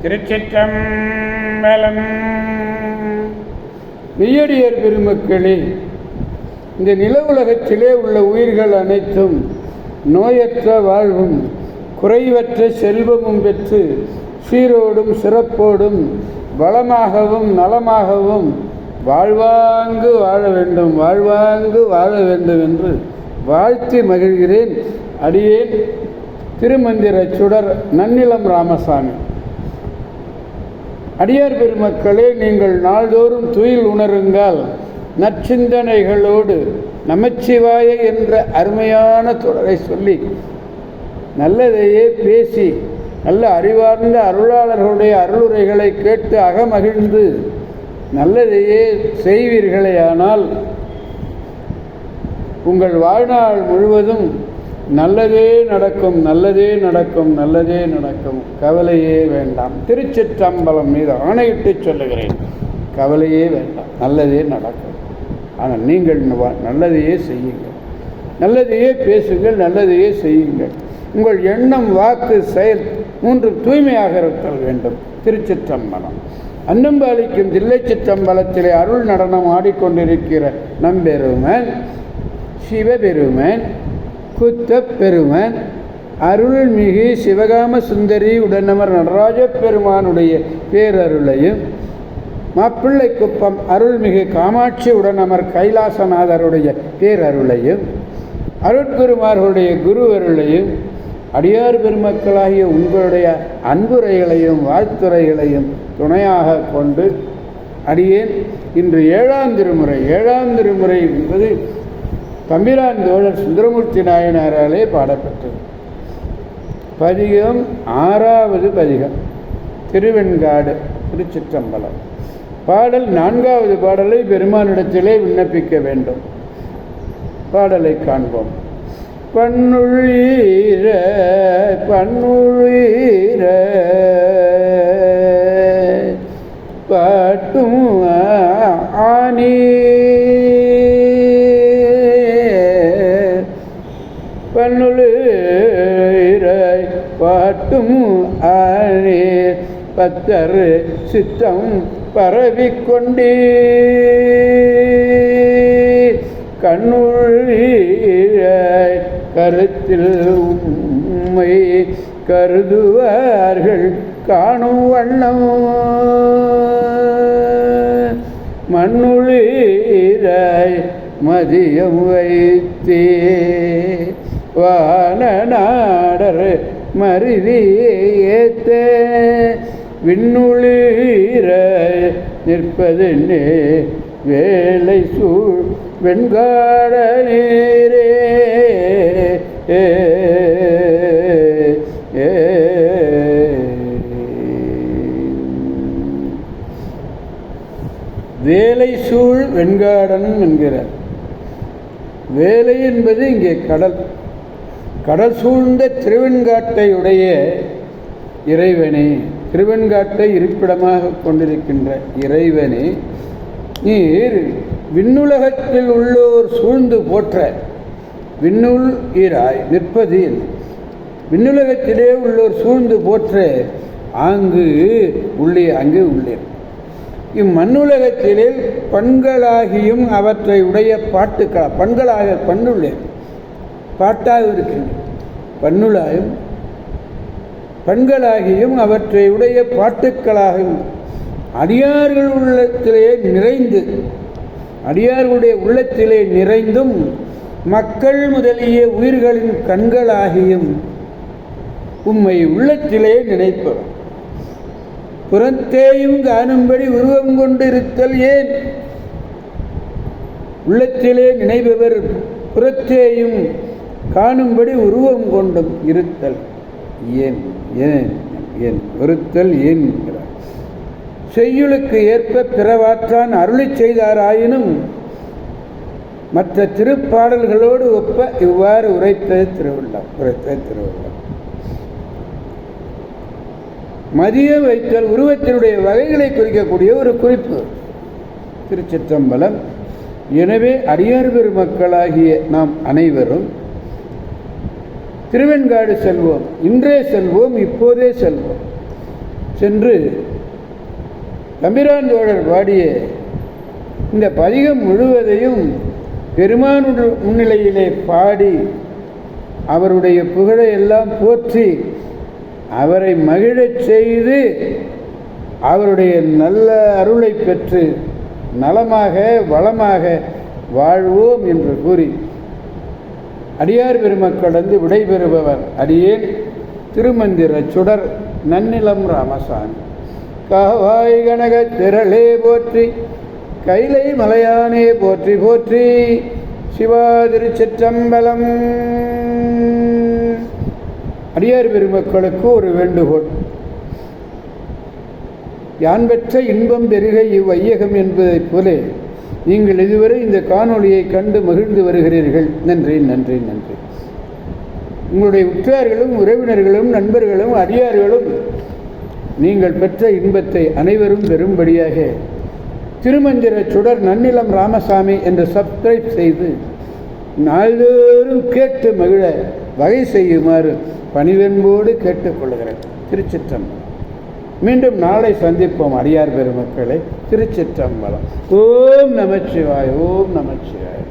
திருச்சிற்றம்பலம். மெய்யடியார் பெருமக்களே, இந்த நில உலகத்திலே உள்ள உயிர்கள் அனைத்தும் நோயற்ற வாழ்வும் குறைவற்ற செல்வமும் பெற்று சீரோடும் சிறப்போடும் வளமாகவும் நலமாகவும் வாழ்வாங்கு வாழ வேண்டும், வாழ்வாங்கு வாழ வேண்டும் என்று வாழ்த்தி மகிழ்கிறேன். அடியேன் திருமந்திர சுடர் நன்னிலம் ராமசாமி. அடியார் பெருமக்களே, நீங்கள் நாள்தோறும் துயில் உணருங்கள். நற்சிந்தனைகளோடு நமச்சிவாய என்ற அருமையான தொடரை சொல்லி நல்லதையே பேசி நல்ல அறிவார்ந்த அருளாளர்களுடைய அருளுரைகளை கேட்டு அகமகிழ்ந்து நல்லதையே செய்வீர்களேயானால் உங்கள் வாழ்நாள் முழுவதும் நல்லதே நடக்கும், நல்லதே நடக்கும், நல்லதே நடக்கும். கவலையே வேண்டாம். திருச்சிற்றம்பலம் மீது ஆணையிட்டு சொல்லுகிறேன், கவலையே வேண்டாம், நல்லதே நடக்கும். ஆனால் நீங்கள் நல்லதையே செய்யுங்கள், நல்லதையே பேசுங்கள், நல்லதையே செய்யுங்கள். உங்கள் எண்ணம், வாக்கு, செயல் மூன்றும் தூய்மையாக இருத்தல் வேண்டும். திருச்சிற்றம்பலம். அன்னம்பாலிக்கும் தில்லை சிற்றம்பலத்திலே அருள் நடனம் ஆடிக்கொண்டிருக்கிற நம்பெருமன் சிவபெருமன் குத்த பெருமன் அருள்மிகு சிவகாம சுந்தரி உடனமர் நடராஜ பெருமானுடைய பேரருளையும், மாப்பிள்ளை குப்பம் அருள்மிகு காமாட்சி உடனமர் கைலாசநாதருடைய பேரருளையும், அருட்குருமார்களுடைய குருவருளையும், அடியார் பெருமக்களாகிய உங்களுடைய அன்புரைகளையும் வாழ்த்துறைகளையும் துணையாக கொண்டு அடியேன் இன்று ஏழாம் திருமுறை என்பது தம்பிரான் தோழர் சுந்தரமூர்த்தி நாயனாராலே பாடப்பட்டது. பதிகம் 6வது பதிகம், திருவெண்காடு, திருச்சிற்றம்பலம். பாடல் 4வது பாடலை பெருமானிடத்திலே விண்ணப்பிக்க வேண்டும். பாடலை காண்போம். பன்னுள்ளீர பன்னுள்ளீர பாட்டும் ஆனி பன்னுளீரை பாட்டும் ஆனி பத்தர் சித்தம் பரவிக்கொண்டே கண்ணுள்ளீரை கருத்தில் உம்மை கருதுவார்கள் காணும் வண்ணம் மண்ணுளீரை மதியம் வைத்தே வான நாடர் மருதியேத்த விண்ணுளீரை நிற்பதென்னே வேலை சூழ் வெண்காட நீரே வேலை சூழ் வெண்காடன் என்கிறார். வேலை என்பது இங்கே கடல். கடல் சூழ்ந்த திருவெண்காட்டை உடைய இறைவனே, திருவெண்காட்டை இருப்பிடமாக கொண்டிருக்கின்ற இறைவனே, நீர் விண்ணுலகத்தில் உள்ளோர் சூழ்ந்து போற்ற விண்ணுள் ஈராய் நிற்பது. விண்ணுலகத்திலே உள்ளோர் சூழ்ந்து போற்ற ஆங்கு உள்ளே அங்கு உள்ளேன். இம்மண்ணுலகத்திலே பண்களாகியும் அவற்றை உடைய பாட்டுக்களா பண்களாக பண்ணுள்ளேன், பாட்டாக இருக்கின்ற பண்ணுளாயும் பண்களாகியும் அவற்றை உடைய பாட்டுக்களாகவும் அடியார்கள் உள்ளத்திலே நிறைந்து, அடியார்களுடைய உள்ளத்திலே நிறைந்தும் மக்கள் முதலிய உயிர்களின் கண்களாகியும் உம்மை உள்ளத்திலே நினைப்பவர். புறத்தேயும் காணும்படி உருவம் கொண்டு இருத்தல் ஏன்? உள்ளத்திலே நினைப்பவர் புறத்தேயும் காணும்படி உருவம் கொண்டும் இருத்தல் ஏன்? ஏன் ஏன் ஒருத்தல் ஏன் என்கிறார். செய்யுளுக்கு ஏற்ப பிறவாற்றான் அருளி செய்தாராயினும் மற்ற திருப்பாடல்களோடு ஒப்ப இவ்வாறு உரைத்தது திருவள்ளுவர். மதிய வைத்தல் உருவத்தினுடைய வகைகளை குறிக்கக்கூடிய ஒரு குறிப்பு திருச்சிற்றம்பலம். எனவே அடியார் பெருமக்களாகிய நாம் அனைவரும் திருவெண்காடு செல்வோம். இன்றே செல்வோம், இப்போதே செல்வோம். சென்று தம்பிரான் தோழர் பாடிய இந்த பதிகம் முழுவதையும் பெருமானுடைய முன்னிலையிலே பாடி அவருடைய புகழை எல்லாம் போற்றி அவரை மகிழச் செய்து அவருடைய நல்ல அருளை பெற்று நலமாக வளமாக வாழ்வோம் என்று கூறி அடியார் பெருமக்களந்து விடைபெறுபவர் அடியேன் திருமந்திர சுடர் நன்னிலம் ராமசாமி. காவாய் கனக திரளே போற்றி, கைலை மலையானே போற்றி போற்றி. சிவா திருச்சிற்றம்பலம். அடியார் பெருமக்களுக்கு ஒரு வேண்டுகோள். யான் பெற்ற இன்பம் பெருக இவ்வையகம் என்பதைப் போல நீங்கள் இதுவரை இந்த காணொளியை கண்டு மகிழ்ந்து வருகிறீர்கள். நன்றி நன்றி நன்றி. உங்களுடைய உற்றார்களும் உறவினர்களும் நண்பர்களும் அடியார்களும் நீங்கள் பெற்ற இன்பத்தை அனைவரும் பெறும்படியாக திருமந்திர சுடர் நன்னிலம் ராமசாமி என்று சப்ஸ்கிரைப் செய்து நாள்தோறும் கேட்டு மகிழ வகை செய்யுமாறு பணிவென்போடு கேட்டுக்கொள்கிறேன். திருச்சிற்றம்பலம். மீண்டும் நாளை சந்திப்போம் அடியார் பெருமக்களை. திருச்சிற்றம்பலம். ஓம் நமச்சிவாய. ஓம் நமச்சிவாய.